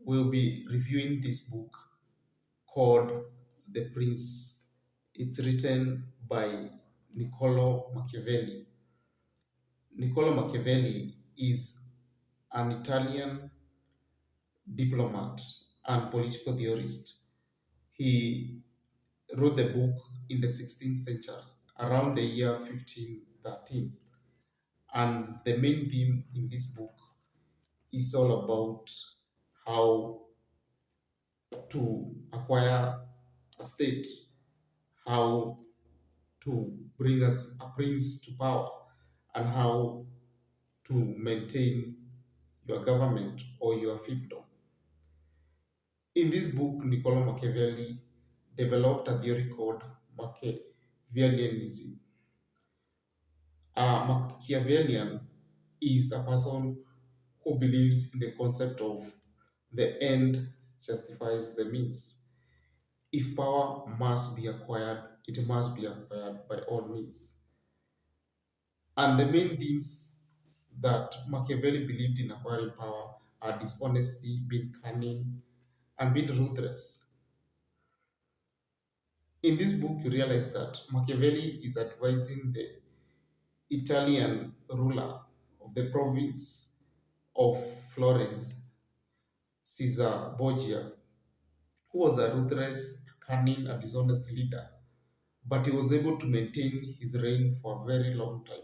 we'll be reviewing this book called The Prince. It's written by Niccolo Machiavelli. Niccolo Machiavelli is an Italian diplomat and political theorist. He wrote the book in the 16th century, around the year 1513. And the main theme in this book is all about how to acquire a state, how to bring us a prince to power, and how to maintain your government or your fiefdom. In this book, Niccolo Machiavelli developed a theory called Machiavellianism. A Machiavellian is a person who believes in the concept of the end justifies the means. If power must be acquired, it must be acquired by all means. And the main things that Machiavelli believed in acquiring power are dishonesty, being cunning, and being ruthless. In this book, you realize that Machiavelli is advising the Italian ruler of the province of Florence, Caesar Borgia, who was a ruthless, cunning, and dishonest leader, but he was able to maintain his reign for a very long time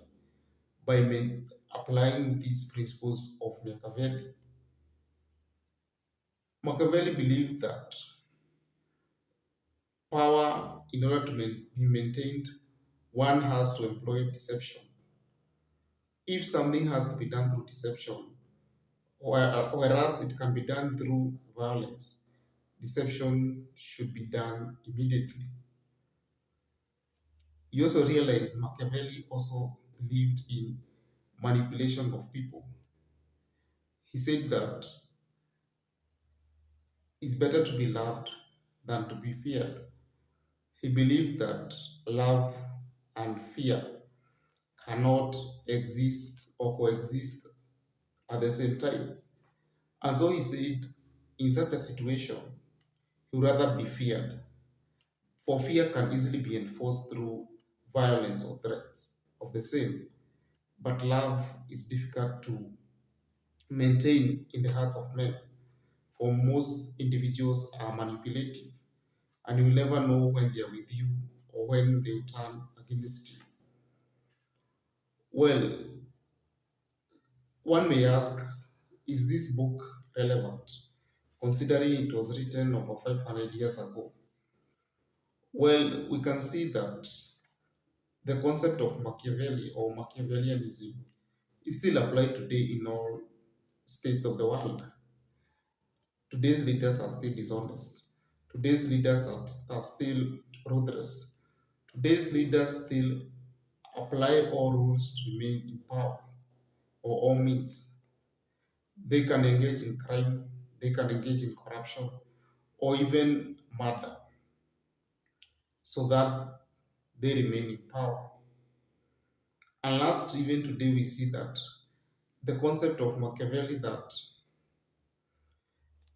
by applying these principles of Machiavelli. Machiavelli believed that power, in order to be maintained, one has to employ deception. If something has to be done through deception, whereas it can be done through violence, deception should be done immediately. You also realize Machiavelli also believed in manipulation of people. He said that it's better to be loved than to be feared. He believed that love and fear cannot exist or coexist at the same time. And so he said, in such a situation, he would rather be feared. For fear can easily be enforced through violence or threats of the same. But love is difficult to maintain in the hearts of men. For most individuals are manipulative, and you will never know when they are with you or when they will turn against you. Well, one may ask, is this book relevant, considering it was written over 500 years ago? Well, we can see that the concept of Machiavelli or Machiavellianism is still applied today in all states of the world. Today's leaders are still dishonest. Today's leaders are still ruthless. Today's leaders still apply all rules to remain in power or all means. They can engage in crime, they can engage in corruption, or even murder, so that they remain in power. And last, even today, we see that the concept of Machiavelli that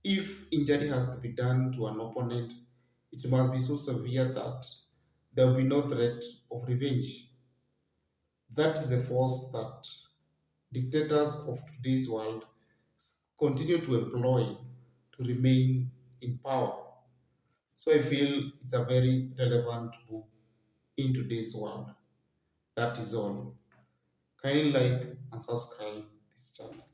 if injury has to be done to an opponent, it must be so severe that there will be no threat of revenge. That is the force that dictators of today's world continue to employ to remain in power. So I feel it's a very relevant book in today's world. That is all. Kindly like and subscribe this channel.